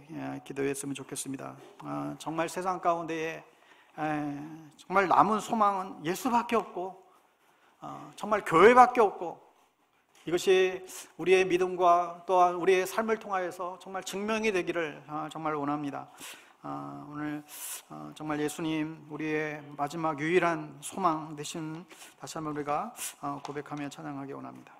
기도했으면 좋겠습니다. 정말 세상 가운데에 정말 남은 소망은 예수밖에 없고 정말 교회밖에 없고, 이것이 우리의 믿음과 또한 우리의 삶을 통하여서 정말 증명이 되기를 정말 원합니다. 오늘 정말 예수님 우리의 마지막 유일한 소망 되신 다시 한번 우리가 고백하며 찬양하기 원합니다.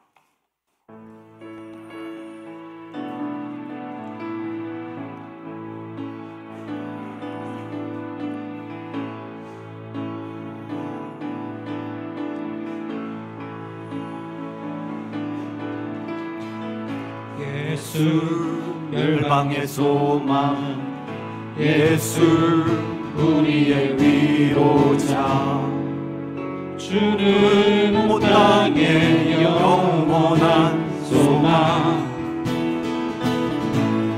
예수 열방의 소망, 예수 우리의 위로자, 주는 온 땅의 영원한 소망.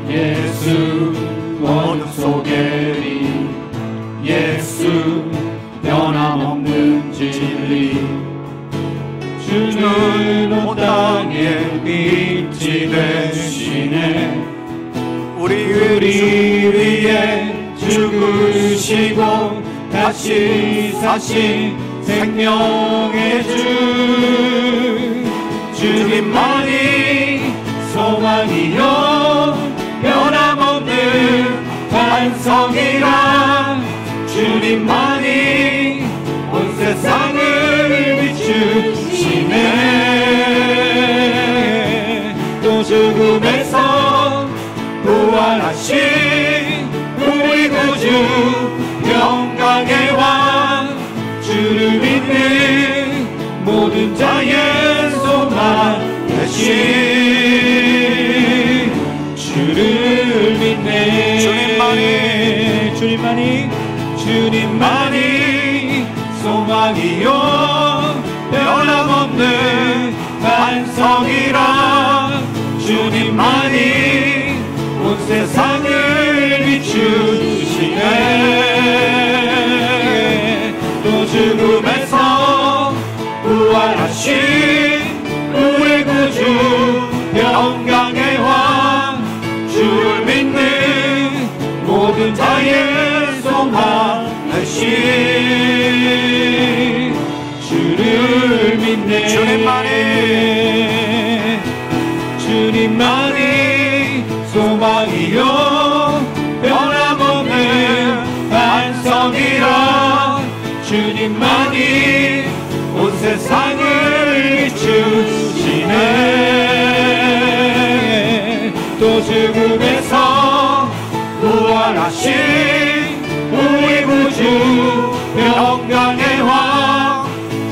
예수 어둠 속의 빛, 예수 변함없는 진리, 주는 온 땅의 빛이 되시네. 우리 위에 죽으시고 다시 사신 생명의 주님만이 소망이요 변함없는 반성이라. 주님만이 온 세상을 비추시네. 또 죽음에서 부활하신 우리 구주 영광의 왕, 주를 믿는 모든 자의 소망 되신 주를 믿네. 주님만이 소망이요 변함없는 반성이라. 주님만이 온 세상을 비추시네. 또 죽음에서 부활하신 우리 구주 영광의 왕, 주를 믿는 모든 자의 소망 되신 주를 믿네. 주님만이 소망이요 변함없는 반성이라. 주님만이 온 세상을 비추시네. 또 죽음에서 부활하신 우리 구주 영광의 왕,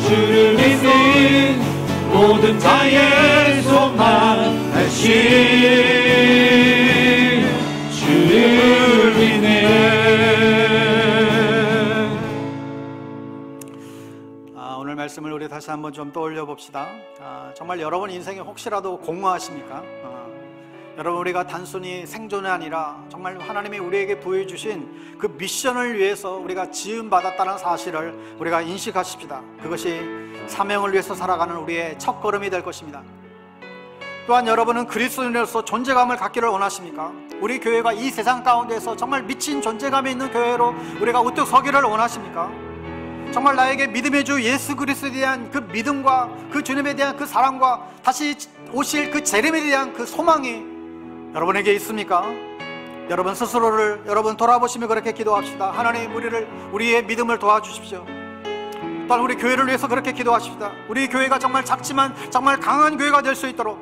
주를 믿는 모든 자의 소망 되신 주를 믿네. 오늘 말씀을 우리 다시 한번 좀 떠올려 봅시다. 정말 여러분 인생에 혹시라도 공허하십니까? 여러분, 우리가 단순히 생존이 아니라 정말 하나님이 우리에게 부여주신 그 미션을 위해서 우리가 지음받았다는 사실을 우리가 인식하십시다. 그것이 사명을 위해서 살아가는 우리의 첫걸음이 될 것입니다. 또한 여러분은 그리스도인으로서 존재감을 갖기를 원하십니까? 우리 교회가 이 세상 가운데서 정말 미친 존재감이 있는 교회로 우리가 우뚝 서기를 원하십니까? 정말 나에게 믿음의 주 예수 그리스도에 대한 그 믿음과 그 주님에 대한 그 사랑과 다시 오실 그 재림에 대한 그 소망이 여러분에게 있습니까? 여러분 스스로를 여러분 돌아보시며 그렇게 기도합시다. 하나님, 우리의 믿음을 도와주십시오. 또한 우리 교회를 위해서 그렇게 기도하십시다. 우리 교회가 정말 작지만 정말 강한 교회가 될 수 있도록,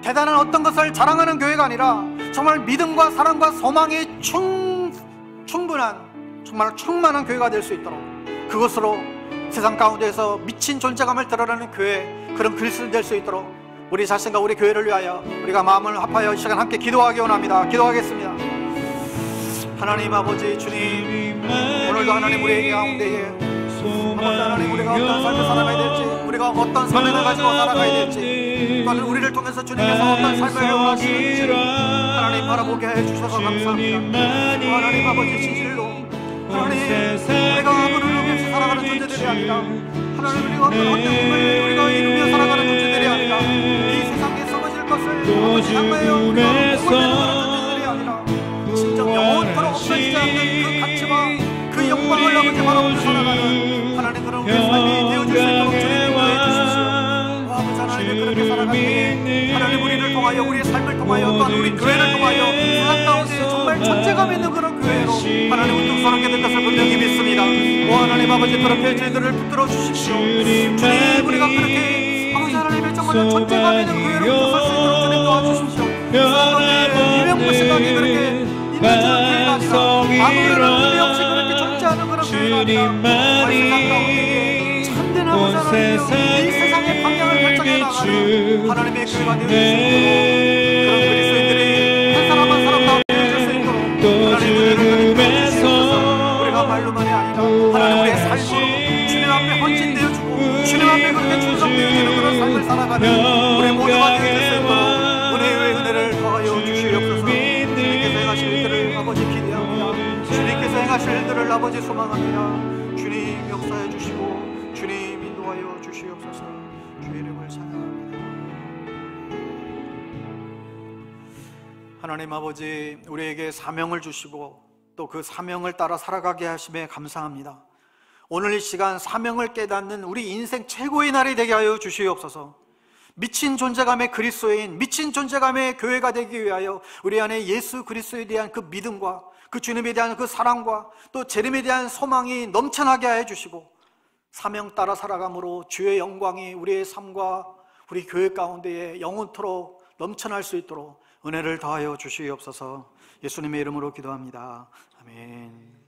대단한 어떤 것을 자랑하는 교회가 아니라 정말 믿음과 사랑과 소망이 충분한, 정말 충만한 교회가 될 수 있도록, 그것으로 세상 가운데에서 미친 존재감을 드러내는 교회, 그런 그리스도인 될 수 있도록 우리 자신과 우리 교회를 위하여 우리가 마음을 합하여 이 시간 함께 기도하기 원합니다. 기도하겠습니다. 하나님 아버지 주님, 오늘도 하나님 우리 가운데에 하나님 우리가 어떤 삶을 살아가야 될지, 우리가 어떤 사명을 가지고 살아가야 될지, 또한 우리를 통해서 주님께서 어떤 삶을 원하시는지 하나님 바라보게 해주셔서 감사합니다. 하나님 아버지, 진실로 하나님, 우리가 아무런 의미 없이 살아가는 존재들이 아니라, 하나님 우리가 어떤 꿈을 우리가 이루며 살아가는 존재들이 아니라, 이 세상에 썩어질 것을 향하여 우리가 꿈을 내는 존재들이 아니라, 진정 영원토록 없어지지 않는 그 가치와 그 영광을 아버지 바라보며 살아가는 하나님, 그런 우리의 삶이 되어질 수 있도록 주님 인도해 주십시오. 아버지 하나님, 그렇게 살아가기에 하나님 우리를 통하여, 우리의 삶을 통하여, 또한 우리 교회를 통하여 세상 가운데 정말 존재감 있는 그런 교회로 하나님 우뚝 서게 될 것을 분명히 믿습니다. 오 하나님 아버지, 그렇게 저희들을 붙들어 주십시오. 주님, 우리가 그렇게 아버지 하나님의 정말 존재감 있는 교회로 우뚝 설 수 있도록 주님 도와주십시오. 유명무 생각이 그렇게 있는 그런 교회가 아니라, 아무런 의미 없이 그렇게 존재하는 그런 교회가 아니라, 세상 가운데 참된 아버지 하나님, 이 세상의 방향을 결정해 나가는 하나님의 교회가 되어주시고, 그런 그리스도인들이 한 사람 한 사람 다 되어줄 수 있도록 하나님 우리를 도와주시옵소서. 우리가 말로만이 아니라 하나님 우리의 삶으로 주님 앞에 헌신되어주고, 주님 앞에 그렇게 충성되어지는 그런 삶을 살아가는 우리 모두가 되어줄 수 있도록 은혜의 은혜를 더하여 주시옵소서. 주님께서 행하실 일들을 아버지 기대합니다. 주님께서 행하실 일들을 아버지 소망합니다. 주님 역사해 주시고 주님 인도하여 주시옵소서. 주의 이름을 찬양합니다. 하나님 아버지, 우리에게 사명을 주시고 또 그 사명을 따라 살아가게 하심에 감사합니다. 오늘 이 시간 사명을 깨닫는 우리 인생 최고의 날이 되게 하여 주시옵소서. 미친 존재감의 그리스도인, 미친 존재감의 교회가 되기 위하여 우리 안에 예수 그리스도에 대한 그 믿음과 그 주님에 대한 그 사랑과 또 재림에 대한 소망이 넘쳐나게 해 주시고, 사명 따라 살아감으로 주의 영광이 우리의 삶과 우리 교회 가운데에 영원토록 넘쳐날 수 있도록 은혜를 더하여 주시옵소서. 예수님의 이름으로 기도합니다. 아멘.